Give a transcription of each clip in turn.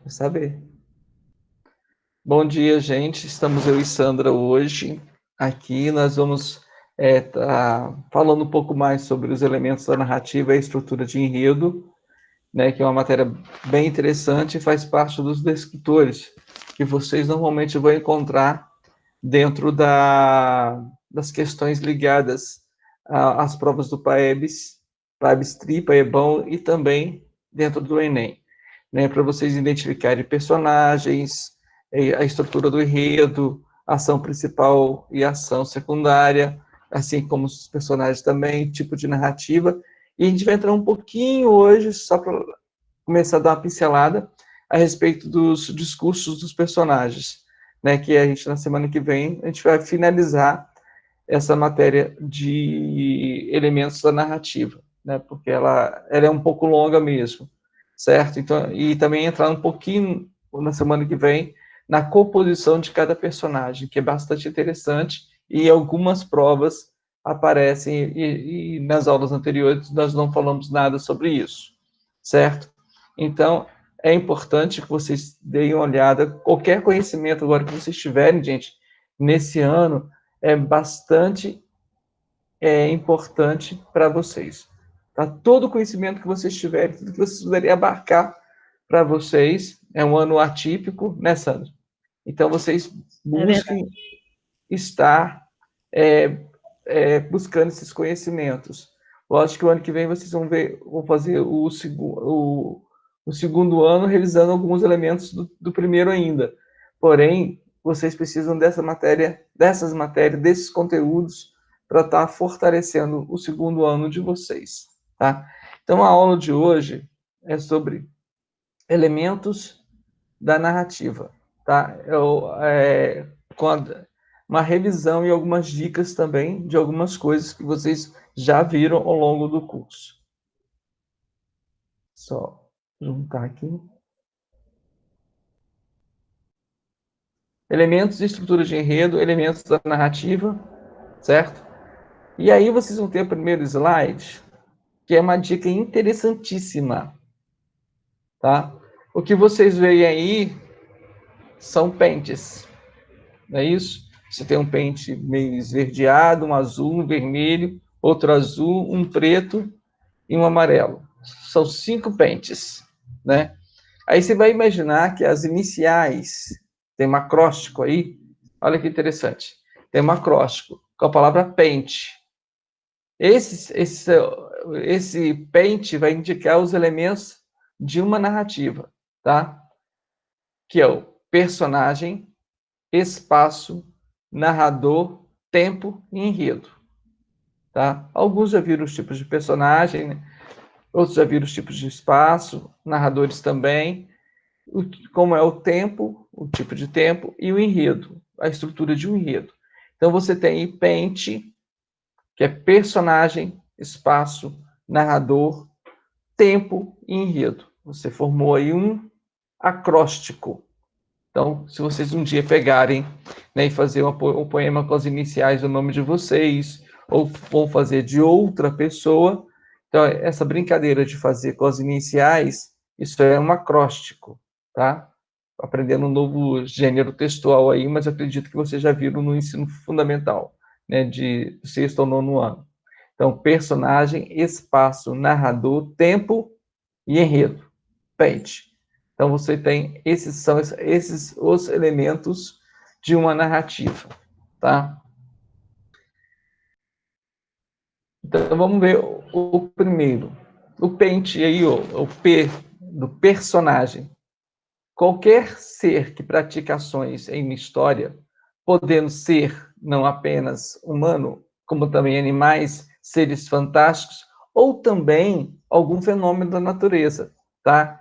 Saber. Bom dia, gente. Estamos eu e Sandra hoje aqui. Nós vamos tá falando um pouco mais sobre os elementos da narrativa e a estrutura de enredo, né, que é uma matéria bem interessante e faz parte dos descritores que vocês normalmente vão encontrar dentro das questões ligadas às provas do PAEBS, PAEBS-TRI, PAEBão e também dentro do Enem, né, para vocês identificarem personagens, a estrutura do enredo, ação principal e ação secundária, assim como os personagens também, tipo de narrativa. E a gente vai entrar um pouquinho hoje, só para começar a dar uma pincelada, a respeito dos discursos dos personagens, né, que a gente, na semana que vem, a gente vai finalizar essa matéria de elementos da narrativa, né, porque ela é um pouco longa mesmo, certo? Então, e também entrar um pouquinho, na semana que vem, na composição de cada personagem, que é bastante interessante, e algumas provas aparecem, e nas aulas anteriores nós não falamos nada sobre isso, certo? Então, é importante que vocês deem uma olhada, qualquer conhecimento agora que vocês tiverem, gente, nesse ano, é bastante importante para vocês. Tá? Todo o conhecimento que vocês tiverem, tudo que vocês puderem abarcar para vocês, é um ano atípico, né, Sandra? Então, vocês busquem estar buscando esses conhecimentos. Lógico que o ano que vem vocês vão fazer o segundo ano revisando alguns elementos do primeiro ainda. Porém, vocês precisam dessas matérias, desses conteúdos para estar fortalecendo o segundo ano de vocês, tá? Então, a aula de hoje é sobre elementos da narrativa, tá? Com uma revisão e algumas dicas também de algumas coisas que vocês já viram ao longo do curso. Só juntar aqui. Elementos de estrutura de enredo, elementos da narrativa, certo? E aí vocês vão ter o primeiro slide, que é uma dica interessantíssima, tá? O que vocês veem aí são pentes, não é isso? Você tem um pente meio esverdeado, um azul, um vermelho, outro azul, um preto e um amarelo. São 5 pentes, né? Aí você vai imaginar que as iniciais, tem um acróstico aí, olha que interessante, tem um acróstico com a palavra pente. Esse pente vai indicar os elementos de uma narrativa, tá? Que é o personagem, espaço, narrador, tempo e enredo, tá? Alguns já viram os tipos de personagem, né? Outros já viram os tipos de espaço, narradores também, como é o tempo, o tipo de tempo e o enredo, a estrutura de um enredo. Então você tem pente, que é personagem, espaço, narrador, tempo e enredo. Você formou aí um acróstico. Então, se vocês um dia pegarem, né, e fazer um poema com as iniciais do nome de vocês, ou vão fazer de outra pessoa, então essa brincadeira de fazer com as iniciais, isso é um acróstico, tá? Aprendendo um novo gênero textual aí, mas acredito que vocês já viram no ensino fundamental, né, de 6º ao 9º ano. Então, personagem, espaço, narrador, tempo e enredo. Pente. Então, você tem esses os elementos de uma narrativa, tá? Então, vamos ver o primeiro. O pente aí, o P do personagem. Qualquer ser que pratica ações em uma história, podendo ser não apenas humano, como também animais, seres fantásticos, ou também algum fenômeno da natureza, tá?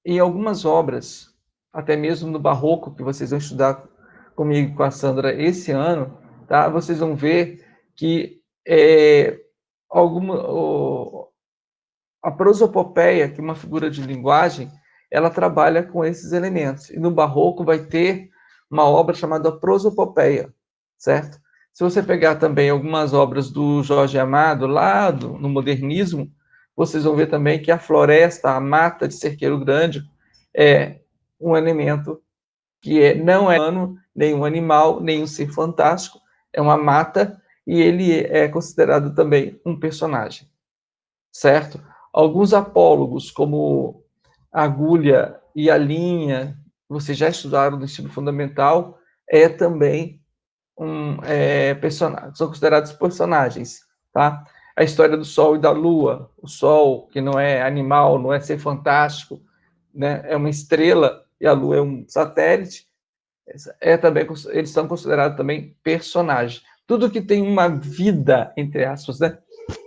Em algumas obras, até mesmo no Barroco, que vocês vão estudar comigo com a Sandra esse ano, tá? Vocês vão ver que a prosopopeia, que é uma figura de linguagem, ela trabalha com esses elementos. E no Barroco vai ter uma obra chamada prosopopeia, certo? Se você pegar também algumas obras do Jorge Amado, lá no modernismo, vocês vão ver também que a floresta, a mata de Cerqueiro Grande, é um elemento que não é humano, nenhum animal, nenhum ser fantástico, é uma mata, e ele é considerado também um personagem, certo? Alguns apólogos, como a agulha e a linha, vocês já estudaram no ensino fundamental, também são considerados personagens, tá? A história do Sol e da Lua, o Sol, que não é animal, não é ser fantástico, né? É uma estrela, e a Lua é um satélite, também, eles são considerados também personagens. Tudo que tem uma vida, entre aspas, né?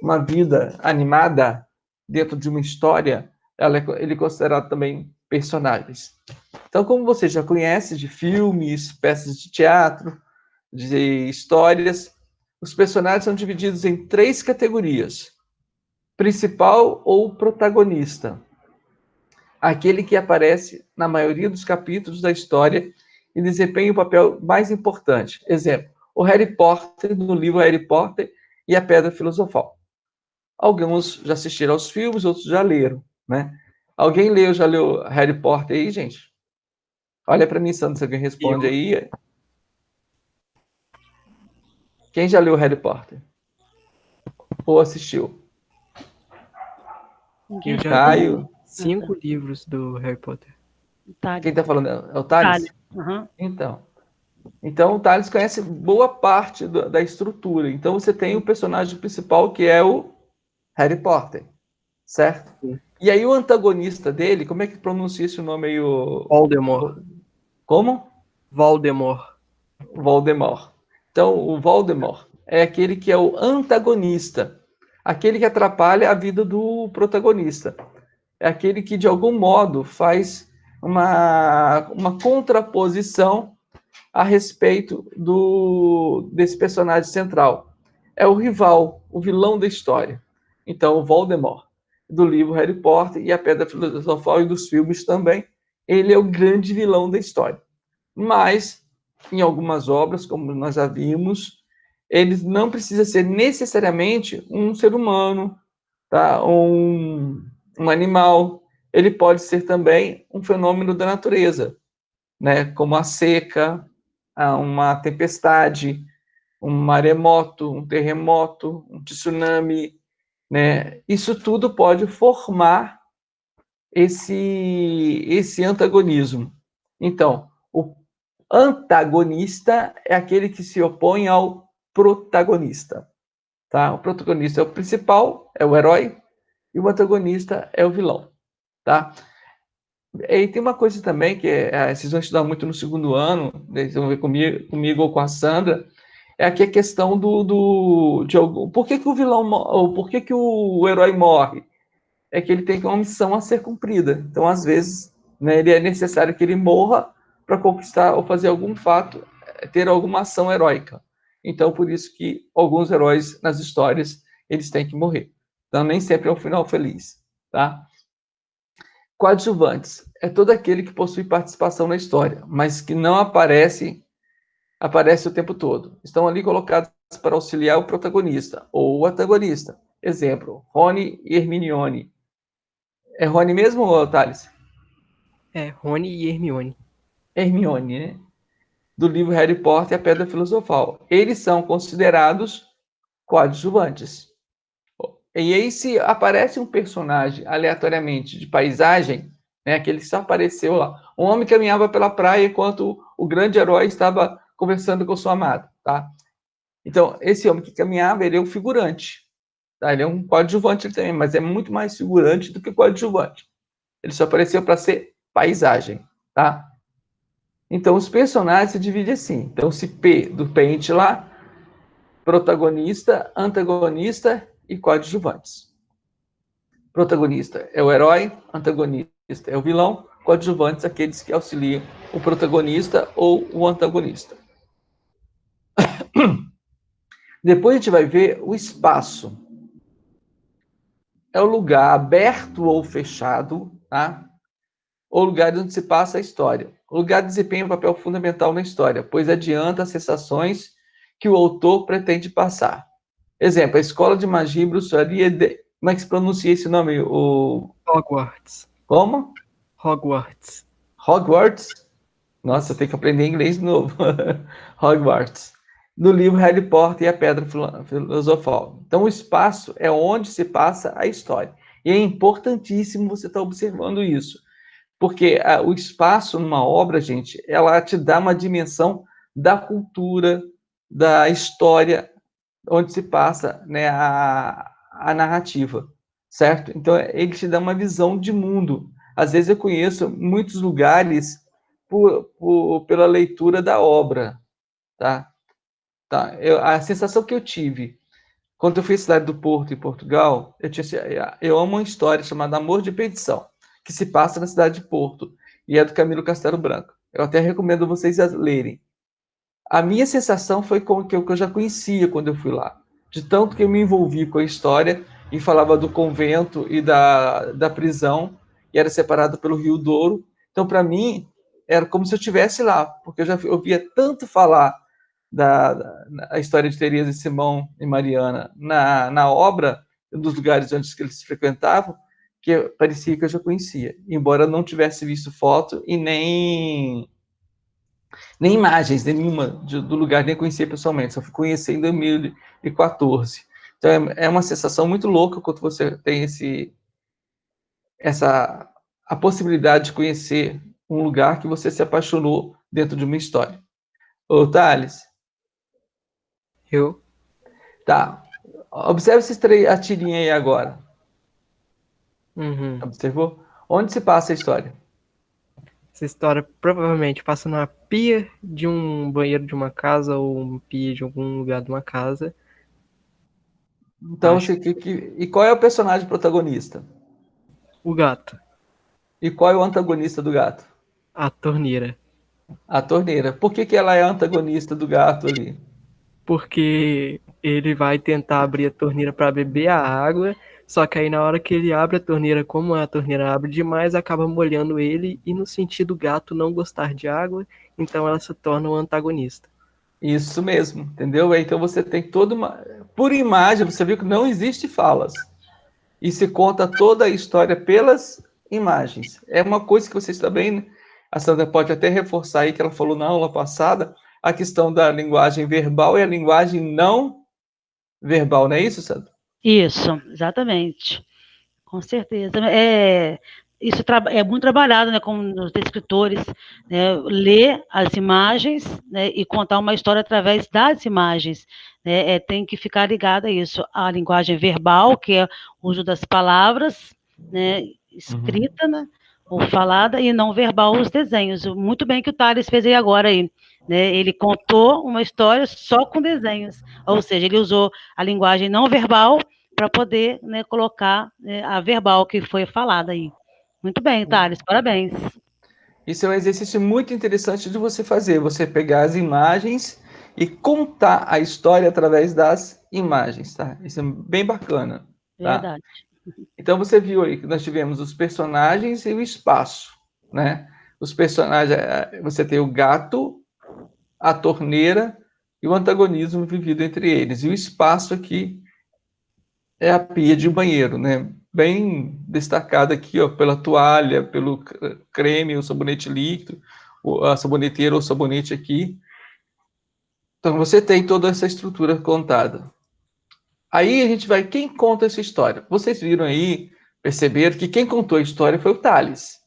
Uma vida animada dentro de uma história, ele é considerado também personagens. Então, como você já conhece de filmes, peças de teatro, de histórias, os personagens são divididos em 3 categorias: principal ou protagonista, aquele que aparece na maioria dos capítulos da história e desempenha o papel mais importante. Exemplo, o Harry Potter, no livro Harry Potter e a Pedra Filosofal. Alguns já assistiram aos filmes, outros já leram, né? Alguém já leu Harry Potter aí, gente? Olha para mim, Sandro, se alguém responde aí. Quem já leu Harry Potter? Ou assistiu? Eu já Caio. li 5 livros do Harry Potter. Quem está falando é o Thales? Uhum. Então, o Thales conhece boa parte da estrutura. Então, você tem o personagem principal, que é o Harry Potter, certo? Sim. E aí, o antagonista dele, como é que pronuncia esse nome aí? Voldemort. Como? Voldemort. Voldemort. Então, o Voldemort é aquele que é o antagonista, aquele que atrapalha a vida do protagonista. É aquele que, de algum modo, faz uma contraposição a respeito desse personagem central. É o rival, o vilão da história. Então, o Voldemort, do livro Harry Potter e a Pedra Filosofal e dos filmes também, ele é o grande vilão da história. Mas, em algumas obras, como nós já vimos, ele não precisa ser necessariamente um ser humano, tá? um animal. Ele pode ser também um fenômeno da natureza, né? Como a seca, uma tempestade, um maremoto, um terremoto, um tsunami, né? Isso tudo pode formar esse antagonismo. Então, o antagonista é aquele que se opõe ao protagonista, tá? O protagonista é o principal, é o herói, e o antagonista é o vilão, tá? E tem uma coisa também que vocês vão estudar muito no segundo ano, vocês vão ver comigo ou com a Sandra, é aqui a questão por que o vilão, ou por que o herói morre? É que ele tem uma missão a ser cumprida. Então, às vezes, né, ele é necessário que ele morra para conquistar ou fazer algum fato, ter alguma ação heróica. Então, por isso que alguns heróis nas histórias, eles têm que morrer. Então, nem sempre é um final feliz, tá? Coadjuvantes é todo aquele que possui participação na história, mas que não aparece o tempo todo. Estão ali colocados para auxiliar o protagonista ou o antagonista. Exemplo, Rony e Hermione. É Rony mesmo, ou Thales? É, Rony e Hermione. Hermione, né? Do livro Harry Potter e a Pedra Filosofal. Eles são considerados coadjuvantes. E aí, se aparece um personagem aleatoriamente de paisagem, né, aquele que só apareceu lá, um homem caminhava pela praia enquanto o grande herói estava conversando com sua amada, tá? Então, esse homem que caminhava, ele é um figurante, tá? Ele é um coadjuvante também, mas é muito mais figurante do que coadjuvante. Ele só apareceu para ser paisagem, tá? Então, os personagens se dividem assim. Então, se P do pente lá, protagonista, antagonista e coadjuvantes. Protagonista é o herói, antagonista é o vilão, coadjuvantes aqueles que auxiliam o protagonista ou o antagonista. Depois a gente vai ver o espaço. É o lugar aberto ou fechado, tá? Ou lugar onde se passa a história. O lugar desempenha um papel fundamental na história, pois adianta as sensações que o autor pretende passar. Exemplo, a escola de magia e bruxaria Como é que se pronuncia esse nome? Hogwarts. Como? Hogwarts. Hogwarts? Nossa, eu Isso. tenho que aprender inglês de novo. Hogwarts. No livro Harry Potter e a Pedra Filosofal. Então, o espaço é onde se passa a história. E é importantíssimo você estar observando isso. Porque o espaço numa obra, gente, ela te dá uma dimensão da cultura, da história, onde se passa, né, a narrativa, certo? Então, ele te dá uma visão de mundo. Às vezes eu conheço muitos lugares pela leitura da obra, tá? A sensação que eu tive quando eu fui à cidade do Porto, em Portugal, eu amo uma história chamada Amor de Perdição, que se passa na cidade de Porto, e é do Camilo Castelo Branco. Eu até recomendo vocês lerem. A minha sensação foi com o que eu já conhecia quando eu fui lá. De tanto que eu me envolvi com a história e falava do convento e da prisão, e era separado pelo Rio Douro. Então, para mim, era como se eu estivesse lá, porque eu já ouvia tanto falar a história de Teresa e Simão e Mariana na obra, dos lugares onde eles se frequentavam, que parecia que eu já conhecia, embora eu não tivesse visto foto e nem imagens nenhuma do lugar, nem conhecia pessoalmente, só fui conhecer em 2014. Então é uma sensação muito louca quando você tem a possibilidade de conhecer um lugar que você se apaixonou dentro de uma história. Ô, Thales, Eu? tá. Observe a tirinha aí agora. Uhum. Observou? Onde se passa a história? Essa história provavelmente passa na pia de um banheiro de uma casa ou uma pia de algum lugar de uma casa. Então, Acho. e qual é o personagem protagonista? O gato. E qual é o antagonista do gato? A torneira. A torneira. Por que ela é a antagonista do gato ali? Porque ele vai tentar abrir a torneira para beber a água, só que aí na hora que ele abre a torneira, como a torneira abre demais, acaba molhando ele e no sentido gato não gostar de água, então ela se torna um antagonista. Isso mesmo, entendeu? Então você tem toda uma. Por imagem, você viu que não existe falas. E se conta toda a história pelas imagens. É uma coisa que vocês também. A Sandra pode até reforçar aí que ela falou na aula passada, a questão da linguagem verbal e a linguagem não verbal, não é isso, Sandra? Isso, exatamente. Com certeza. Isso é muito trabalhado, né, com os escritores, né, ler as imagens, né, e contar uma história através das imagens. Né, tem que ficar ligado a isso, a linguagem verbal, que é o uso das palavras, né, escrita, né, ou falada, e não verbal, os desenhos. Muito bem que o Thales fez aí agora aí. Né, ele contou uma história só com desenhos, ou seja, ele usou a linguagem não verbal para poder, né, colocar, né, a verbal que foi falada aí. Muito bem, Thales, parabéns. Isso é um exercício muito interessante de você fazer, você pegar as imagens e contar a história através das imagens, tá? Isso é bem bacana, tá? Verdade. Então você viu aí que nós tivemos os personagens e o espaço, né? Os personagens, você tem o gato, a torneira e o antagonismo vivido entre eles. E o espaço aqui é a pia de banheiro, né? Bem destacado aqui, ó, pela toalha, pelo creme, o sabonete líquido, a saboneteira ou sabonete aqui. Então você tem toda essa estrutura contada. Aí a gente vai, quem conta essa história? Vocês viram aí, perceberam que quem contou a história foi o Thales.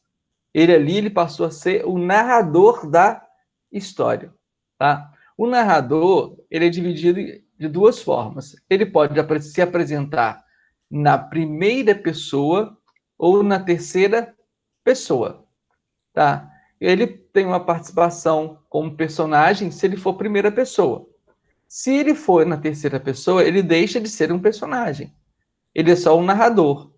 Ele passou a ser o narrador da história, tá? O narrador, ele é dividido de duas formas. Ele pode se apresentar na primeira pessoa ou na terceira pessoa, tá? Ele tem uma participação como personagem se ele for primeira pessoa. Se ele for na terceira pessoa, ele deixa de ser um personagem. Ele é só um narrador.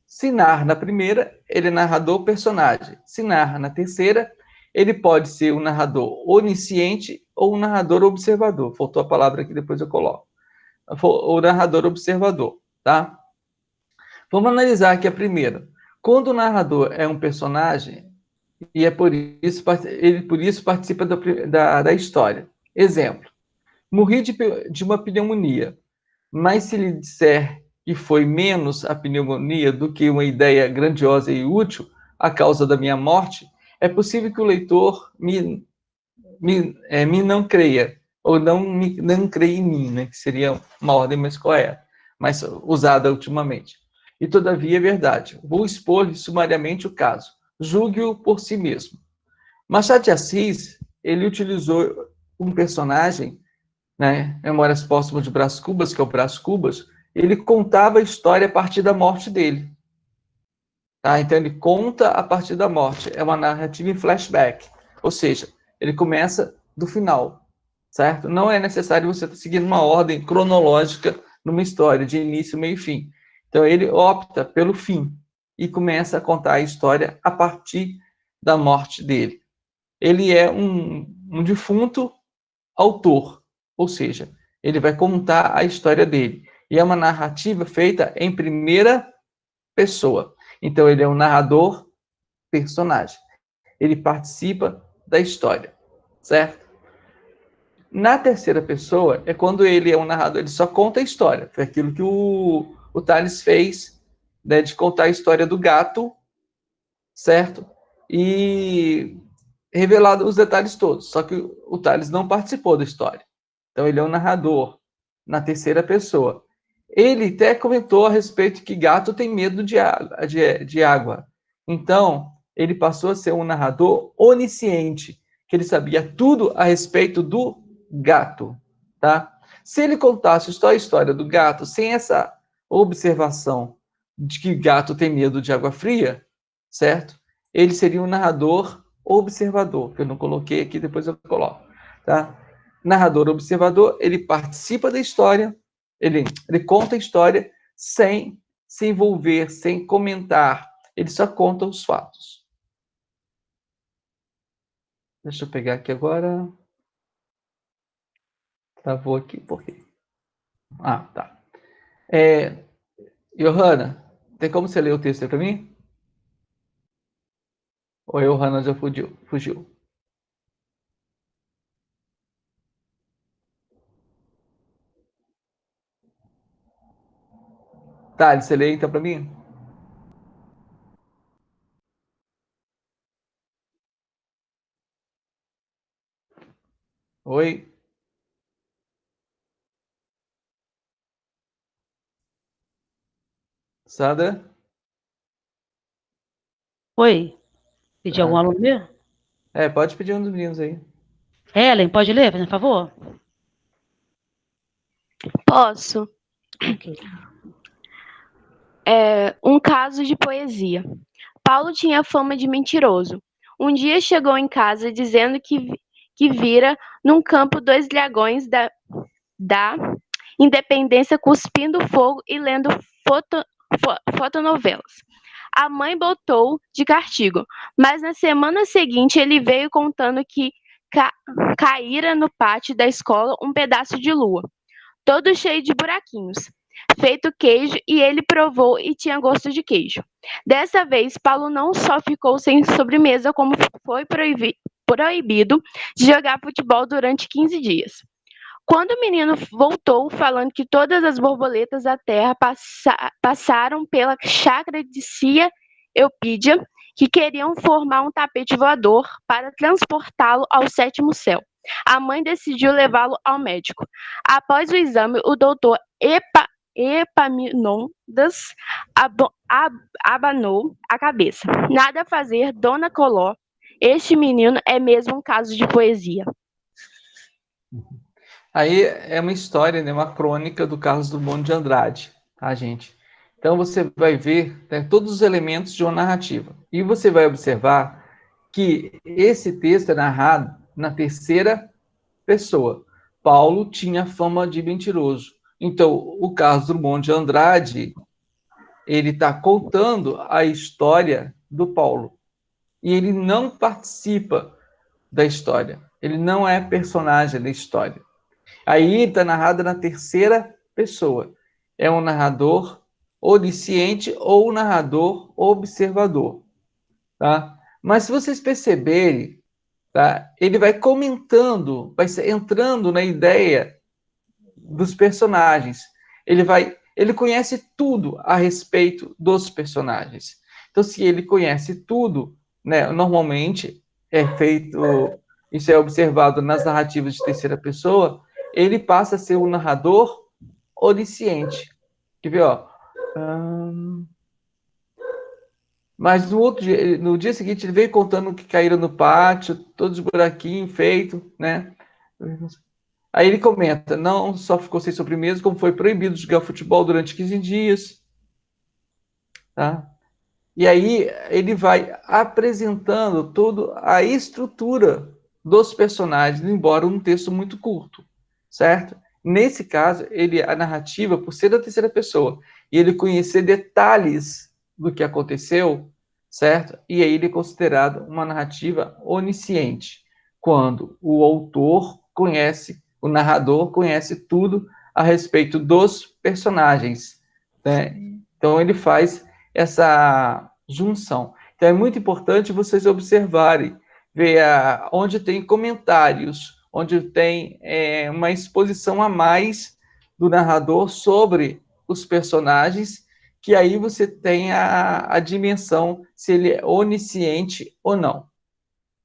Se narra na primeira, ele é narrador personagem. Se narra na terceira, ele pode ser um narrador onisciente ou um narrador observador. Faltou a palavra aqui, depois eu coloco. O narrador observador, tá? Vamos analisar aqui a primeira. Quando o narrador é um personagem, e é ele por isso participa da história. Exemplo: morri de uma pneumonia, mas se lhe disser que foi menos a pneumonia do que uma ideia grandiosa e útil, a causa da minha morte, é possível que o leitor me não creia, ou não creia em mim, né, que seria uma ordem mais correta, mas usada ultimamente. E, todavia, é verdade. Vou expor-lhe sumariamente o caso. Julgue-o por si mesmo. Machado de Assis, ele utilizou um personagem, né, Memórias Póstumas de Brás Cubas, que é o Brás Cubas, ele contava a história a partir da morte dele. Tá? Então, ele conta a partir da morte. É uma narrativa em flashback. Ou seja, ele começa do final, certo? Não é necessário você estar seguindo uma ordem cronológica numa história, de início, meio e fim. Então, ele opta pelo fim e começa a contar a história a partir da morte dele. Ele é um defunto autor, ou seja, ele vai contar a história dele. E é uma narrativa feita em primeira pessoa. Então, ele é um narrador personagem. Ele participa da história, certo? Na terceira pessoa, é quando ele é um narrador, ele só conta a história. Foi aquilo que o Tales fez, né, de contar a história do gato, certo? E revelado os detalhes todos. Só que o Tales não participou da história. Então, ele é um narrador na terceira pessoa. Ele até comentou a respeito que gato tem medo de água. Então, ele passou a ser um narrador onisciente, que ele sabia tudo a respeito do gato. Tá? Se ele contasse só a história do gato, sem essa observação de que gato tem medo de água fria, certo? Ele seria um narrador observador, que eu não coloquei aqui, depois eu coloco. Tá? Narrador observador, ele participa da história, ele conta a história sem se envolver, sem comentar, ele só conta os fatos. Deixa eu pegar aqui agora. Travou aqui, por quê? Ah, tá. Johanna, tem como você ler o texto aí para mim? Ou a Johanna já fugiu? Tá, você lê então para mim? Oi? Sandra? Oi, pedi algum Tá. aluno meu? Pode pedir um dos meninos aí. Ellen, pode ler, por favor? Posso. Ok. Um caso de poesia. Paulo tinha fama de mentiroso. Um dia chegou em casa dizendo que vira num campo 2 dragões da Independência cuspindo fogo e lendo fotonovelas. A mãe botou de castigo, mas na semana seguinte ele veio contando que caíra no pátio da escola um pedaço de lua, todo cheio de buraquinhos, feito queijo, e ele provou e tinha gosto de queijo. Dessa vez, Paulo não só ficou sem sobremesa, como foi proibido de jogar futebol durante 15 dias. Quando o menino voltou falando que todas as borboletas da terra passaram pela chácara de Cia Eupídia, que queriam formar um tapete voador para transportá-lo ao sétimo céu, a mãe decidiu levá-lo ao médico. Após o exame, o doutor Epaminondas abanou a cabeça. Nada a fazer, Dona Coló. Este menino é mesmo um caso de poesia. Aí é uma história, né, uma crônica do Carlos Drummond de Andrade, tá, gente? Então você vai ver, né, todos os elementos de uma narrativa. E você vai observar que esse texto é narrado na terceira pessoa. Paulo tinha fama de mentiroso. Então, o Carlos Drummond de Andrade, ele está contando a história do Paulo. E ele não participa da história. Ele não é personagem da história. Aí está narrado na terceira pessoa. É um narrador onisciente ou um narrador observador. Tá? Mas se vocês perceberem, tá? Ele vai comentando, vai entrando na ideia dos personagens. Ele vai ele conhece tudo a respeito dos personagens. Então, se ele conhece tudo, né, normalmente é feito, isso é observado nas narrativas de terceira pessoa, ele passa a ser um narrador onisciente. Quer ver, ó? Mas no dia seguinte, ele veio contando que caíram no pátio, todos os buraquinhos feitos, né? Aí ele comenta, não só ficou sem sobremesa, como foi proibido jogar futebol durante 15 dias. Tá? E aí ele vai apresentando toda a estrutura dos personagens, embora um texto muito curto, certo? Nesse caso, a narrativa, por ser da terceira pessoa, e ele conhecer detalhes do que aconteceu, certo? E aí ele é considerado uma narrativa onisciente, quando o autor conhece, o narrador conhece tudo a respeito dos personagens, né? Então ele faz essa junção. Então é muito importante vocês observarem, ver onde tem comentários, onde tem uma exposição a mais do narrador sobre os personagens, que aí você tem a dimensão se ele é onisciente ou não.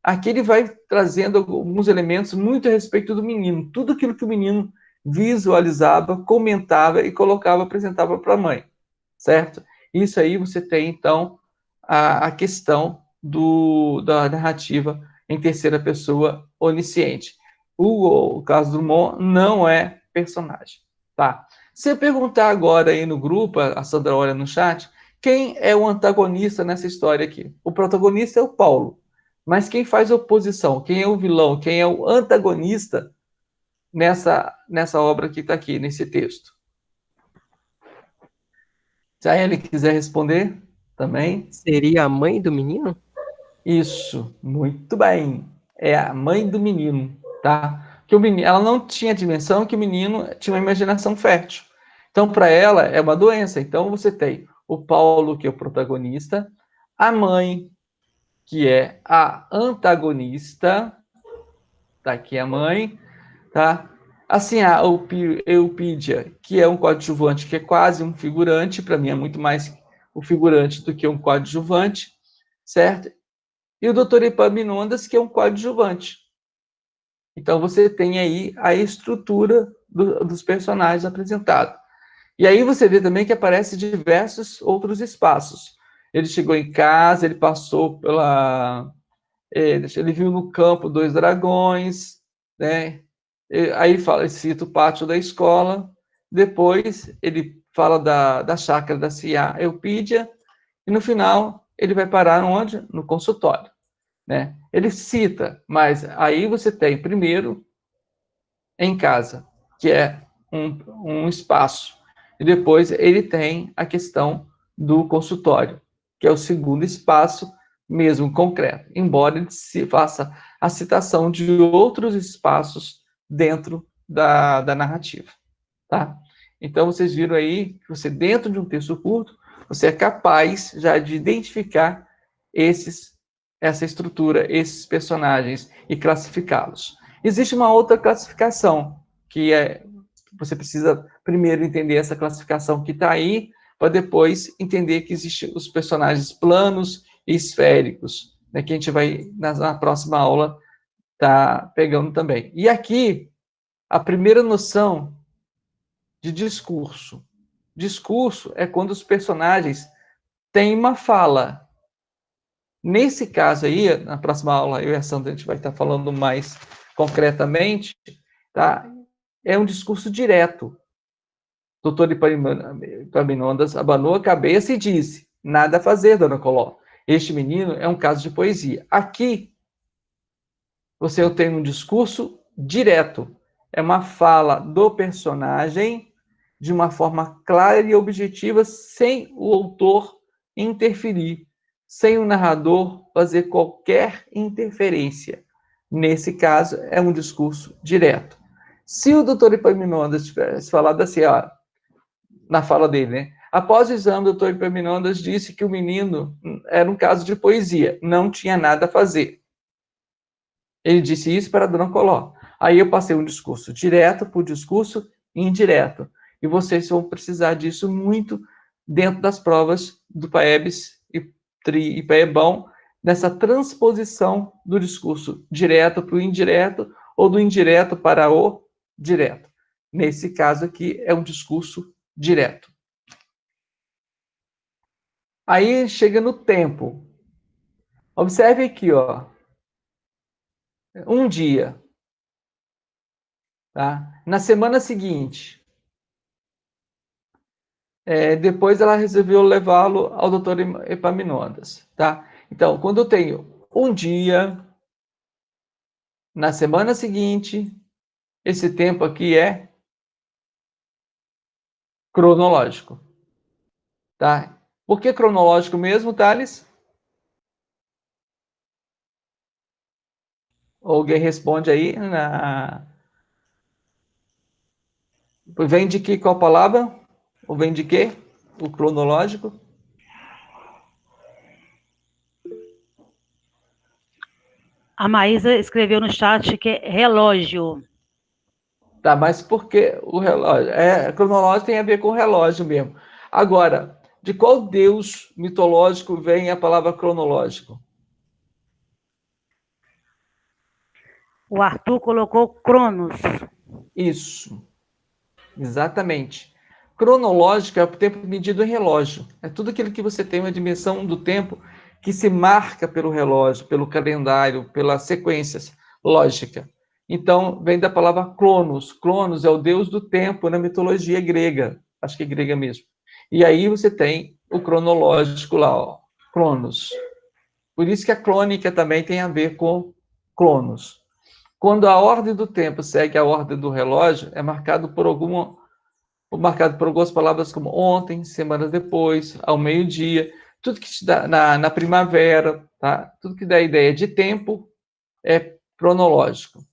Aqui ele vai trazendo alguns elementos muito a respeito do menino, tudo aquilo que o menino visualizava, comentava e colocava, apresentava para a mãe, certo? Isso aí você tem, então, a questão da narrativa em terceira pessoa onisciente. O caso do Drummond não é personagem, tá? Se eu perguntar agora aí no grupo, a Sandra olha no chat, quem é o antagonista nessa história aqui? O protagonista é o Paulo, mas quem faz oposição? Quem é o vilão? Quem é o antagonista nessa obra que está aqui, nesse texto? Se a ele quiser responder também. Seria a mãe do menino? Isso, muito bem. É a mãe do menino, tá? Que o menino, ela não tinha dimensão que o menino tinha uma imaginação fértil. Então, para ela, é uma doença. Então, você tem o Paulo, que é o protagonista, a mãe, que é a antagonista, tá aqui a mãe, tá? Assim, a Eupídia, que é um coadjuvante, que é quase um figurante, para mim é muito mais o figurante do que um coadjuvante, certo? E o Dr. Epaminondas, que é um coadjuvante. Então, você tem aí a estrutura dos personagens apresentados. E aí você vê também que aparece diversos outros espaços. Ele chegou em casa, ele passou ele viu no campo 2 dragões, né? Aí ele cita o pátio da escola, depois ele fala da chácara da Cia Eupídia, e no final ele vai parar onde? No consultório, né? Ele cita, mas aí você tem primeiro em casa, que é um espaço, e depois ele tem a questão do consultório, que é o segundo espaço, mesmo concreto, embora ele se faça a citação de outros espaços dentro da narrativa, tá? Então, vocês viram aí que você, dentro de um texto curto, você é capaz já de identificar essa estrutura, esses personagens e classificá-los. Existe uma outra classificação, que você precisa primeiro entender essa classificação que está aí, para depois entender que existem os personagens planos e esféricos, né, que a gente vai, na próxima aula, tá pegando também. E aqui, a primeira noção de discurso. Discurso é quando os personagens têm uma fala. Nesse caso aí, na próxima aula, eu e a Sandra, a gente vai estar falando mais concretamente, tá? É um discurso direto. O doutor Epaminondas abanou a cabeça e disse, nada a fazer, dona Coló. Este menino é um caso de poesia. Aqui, você tem um discurso direto. É uma fala do personagem de uma forma clara e objetiva, sem o autor interferir, sem o narrador fazer qualquer interferência. Nesse caso, é um discurso direto. Se o doutor Epaminondas tivesse falado assim, ó, na fala dele, né? Após o exame, o doutor Epaminondas disse que o menino era um caso de poesia, não tinha nada a fazer. Ele disse isso para a dona Coló. Aí eu passei um discurso direto por discurso indireto. E vocês vão precisar disso muito dentro das provas do PAEBS e PAEBão, nessa transposição do discurso direto para o indireto ou do indireto para o direto. Nesse caso aqui, é um discurso direto. Aí chega no tempo. Observe aqui, ó. Um dia. Tá? Na semana seguinte. Depois ela resolveu levá-lo ao doutor Epaminondas. Tá? Então, quando eu tenho um dia, na semana seguinte, esse tempo aqui é cronológico. Tá? Por que cronológico mesmo, Thales? Alguém responde aí. Vem de que qual palavra? Ou vem de quê? O cronológico? A Maísa escreveu no chat que é relógio. Tá, mas por que o relógio? Cronológico tem a ver com o relógio mesmo. Agora, de qual deus mitológico vem a palavra cronológico? O Arthur colocou Cronos. Isso, exatamente. Cronológico é o tempo medido em relógio. É tudo aquilo que você tem uma dimensão do tempo que se marca pelo relógio, pelo calendário, pelas sequências lógica. Então, vem da palavra Cronos. Cronos é o deus do tempo na mitologia grega. Acho que é grega mesmo. E aí você tem o cronológico lá, ó, Cronos. Por isso que a crônica também tem a ver com Cronos. Quando a ordem do tempo segue a ordem do relógio, é marcado por algumas palavras como ontem, semanas depois, ao meio-dia, tudo que te dá na primavera, tá? Tudo que dá a ideia de tempo é cronológico.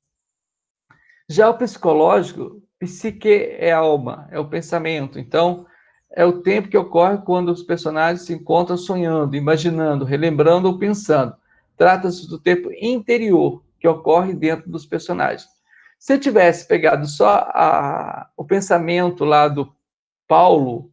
Já o psicológico, psique é alma, é o pensamento. Então, é o tempo que ocorre quando os personagens se encontram sonhando, imaginando, relembrando ou pensando. Trata-se do tempo interior que ocorre dentro dos personagens. Se eu tivesse pegado só o pensamento lá do Paulo,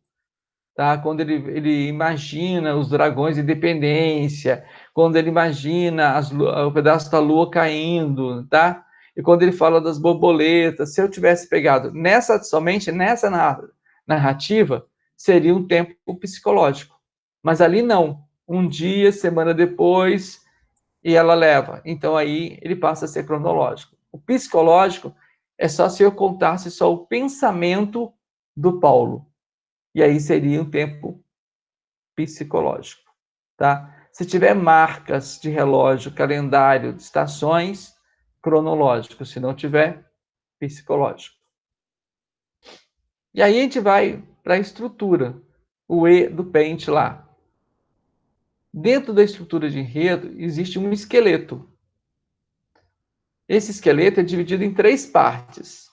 tá? Quando ele imagina os dragões de independência, quando ele imagina o pedaço da lua caindo, tá? E quando ele fala das borboletas, se eu tivesse pegado somente nessa narrativa, seria um tempo psicológico. Mas ali não. Um dia, semana depois, e ela leva. Então aí ele passa a ser cronológico. O psicológico é só se eu contasse só o pensamento do Paulo. E aí seria um tempo psicológico, tá? Se tiver marcas de relógio, calendário, de estações, cronológico. Se não tiver, psicológico. E aí a gente vai para a estrutura, o E do pente lá. Dentro da estrutura de enredo, existe um esqueleto. Esse esqueleto é dividido em 3 partes.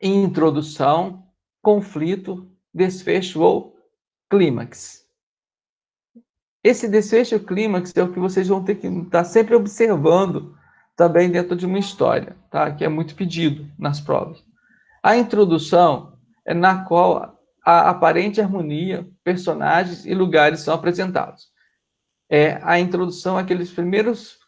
Introdução, conflito, desfecho ou clímax. Esse desfecho clímax é o que vocês vão ter que estar sempre observando também dentro de uma história, tá? Que é muito pedido nas provas. A introdução é na qual a aparente harmonia, personagens e lugares são apresentados. A introdução, aqueles primeiros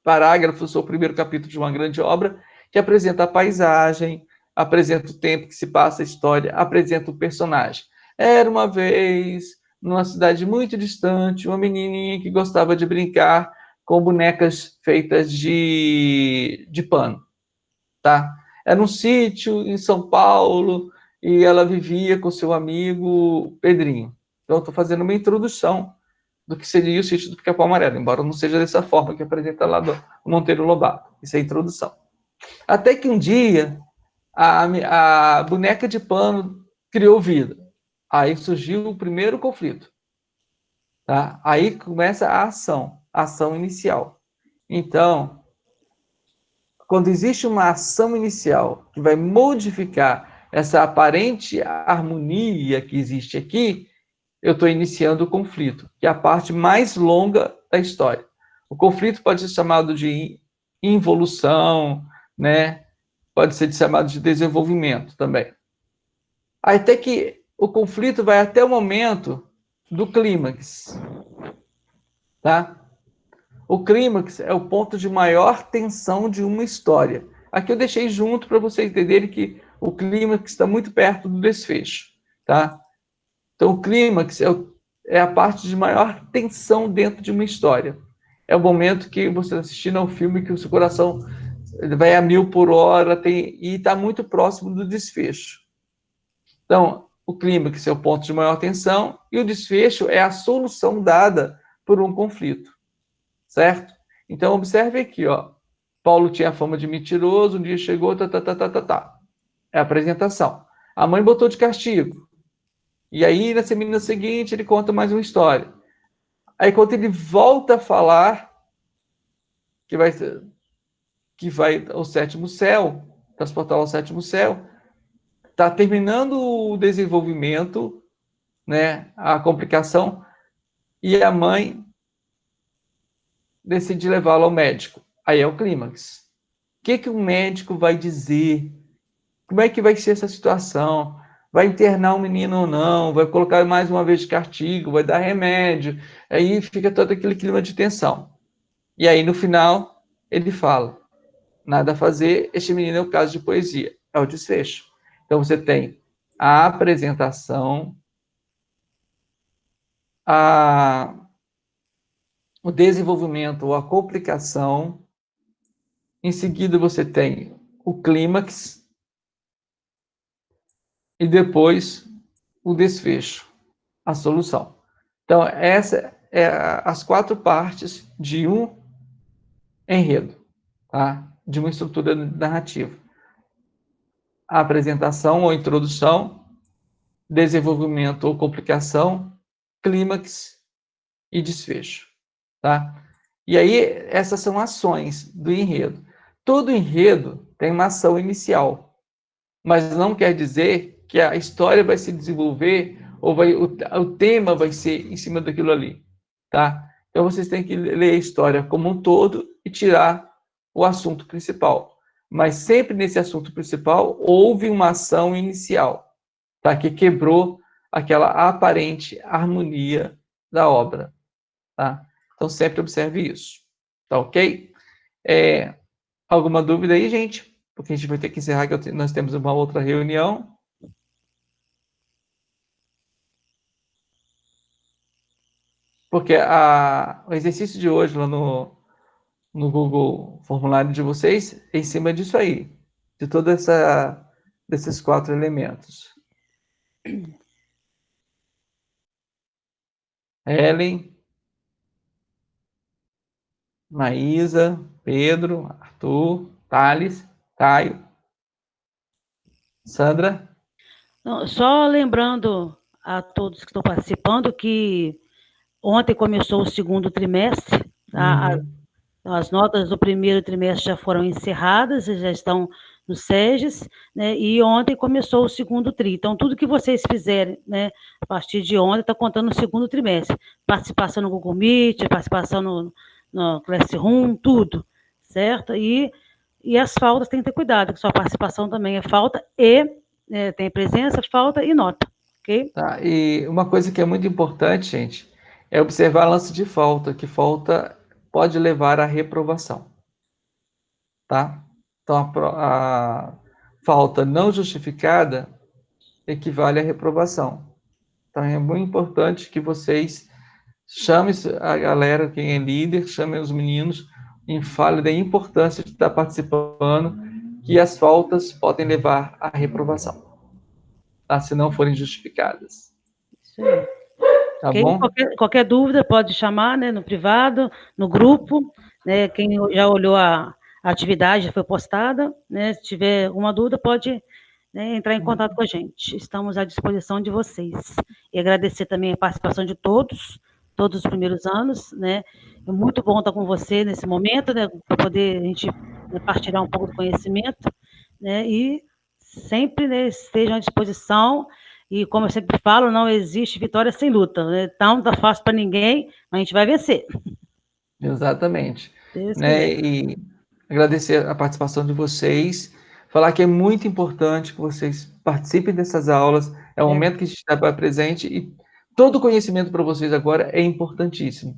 parágrafos ou primeiro capítulo de uma grande obra, que apresenta a paisagem, apresenta o tempo que se passa a história, apresenta o personagem. Era uma vez, numa cidade muito distante, uma menininha que gostava de brincar com bonecas feitas de pano, tá? Era um sítio em São Paulo e ela vivia com seu amigo Pedrinho. Então, estou fazendo uma introdução do que seria o sítio do Pica-Pau Amarelo, embora não seja dessa forma que apresenta lá do Monteiro Lobato. Isso é a introdução. Até que um dia, a boneca de pano criou vida. Aí surgiu o primeiro conflito. Tá? Aí começa a ação inicial. Então, quando existe uma ação inicial que vai modificar essa aparente harmonia que existe aqui, eu estou iniciando o conflito, que é a parte mais longa da história. O conflito pode ser chamado de involução, né? Pode ser chamado de desenvolvimento também. Até que o conflito vai até o momento do clímax, tá? O clímax é o ponto de maior tensão de uma história. Aqui eu deixei junto para vocês entenderem que o clímax está muito perto do desfecho, tá? Então, o clímax é a parte de maior tensão dentro de uma história. É o momento que você está assistindo ao filme que o seu coração vai a 1000 por hora e está muito próximo do desfecho. Então, o clímax é o ponto de maior tensão e o desfecho é a solução dada por um conflito, certo? Então, observe aqui, ó. Paulo tinha fama de mentiroso, um dia chegou, É a apresentação. A mãe botou de castigo. E aí, na semana seguinte, ele conta mais uma história. Aí, quando ele volta a falar que vai ao sétimo céu, transportar ao sétimo céu, está terminando o desenvolvimento, né, a complicação, e a mãe decide levá-lo ao médico. Aí é o clímax. O que o médico vai dizer? Como é que vai ser essa situação? Vai internar o menino ou não? Vai colocar mais uma vez de castigo? Vai dar remédio? Aí fica todo aquele clima de tensão. E aí, no final, ele fala: nada a fazer, este menino é o caso de poesia. É o desfecho. Então, você tem a apresentação, o desenvolvimento ou a complicação. Em seguida, você tem o clímax. E depois, o desfecho, a solução. Então, essa é as 4 partes de um enredo, tá? De uma estrutura narrativa. A apresentação ou introdução, desenvolvimento ou complicação, clímax e desfecho, tá? E aí, essas são ações do enredo. Todo enredo tem uma ação inicial, mas não quer dizer que a história vai se desenvolver ou o tema vai ser em cima daquilo ali, tá? Então, vocês têm que ler a história como um todo e tirar o assunto principal. Mas sempre nesse assunto principal houve uma ação inicial, tá? Que quebrou aquela aparente harmonia da obra, tá? Então, sempre observe isso, tá ok? Alguma dúvida aí, gente? Porque a gente vai ter que encerrar, que nós temos uma outra reunião. Porque o exercício de hoje lá no Google Formulário de vocês é em cima disso aí, de desses 4 elementos. Ellen, Maísa, Pedro, Arthur, Thales, Caio, Sandra. Não, só lembrando a todos que estão participando que ontem começou o segundo trimestre, tá? As notas do primeiro trimestre já foram encerradas, já estão no SEGES, né? E ontem começou o segundo TRI. Então, tudo que vocês fizerem, né, a partir de ontem, está contando no segundo trimestre. Participação no Google Meet, participação no Classroom, tudo, certo? E as faltas tem que ter cuidado, que sua participação também é falta e tem presença, falta e nota, ok? Tá, e uma coisa que é muito importante, gente, é observar lance de falta, que falta pode levar à reprovação, tá? Então, a falta não justificada equivale à reprovação. Então, é muito importante que vocês chamem a galera, quem é líder, chamem os meninos e falem da importância de estar participando, que as faltas podem levar à reprovação, tá? Se não forem justificadas. Isso aí. Tá Okay? bom? Qualquer dúvida pode chamar, né, no privado, no grupo, né, quem já olhou a atividade foi postada, né, se tiver alguma dúvida pode, né, entrar em contato com a gente. Estamos à disposição de vocês. E agradecer também a participação de todos os primeiros anos, né, é muito bom estar com você nesse momento, né, para poder a gente, né, partilhar um pouco do conhecimento, né, e sempre, né, estejam à disposição. E, como eu sempre falo, não existe vitória sem luta, né? Então, não está fácil para ninguém, mas a gente vai vencer. Exatamente. Deus Né? quiser. E agradecer a participação de vocês, Falar que é muito importante que vocês participem dessas aulas, é o momento que a gente está presente e todo conhecimento para vocês agora é importantíssimo.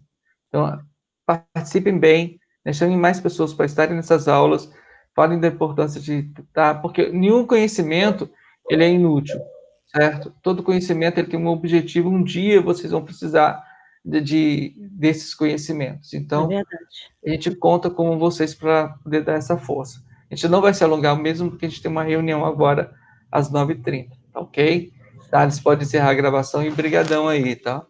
Então, participem bem, né, chamem mais pessoas para estarem nessas aulas, falem da importância de estar, porque nenhum conhecimento ele é inútil, certo? Todo conhecimento ele tem um objetivo, um dia vocês vão precisar desses conhecimentos. É Então, verdade. a gente conta com vocês para poder dar essa força. A gente não vai se alongar, mesmo porque a gente tem uma reunião agora às 9h30, tá ok? Tá, eles podem encerrar a gravação e brigadão aí, tá?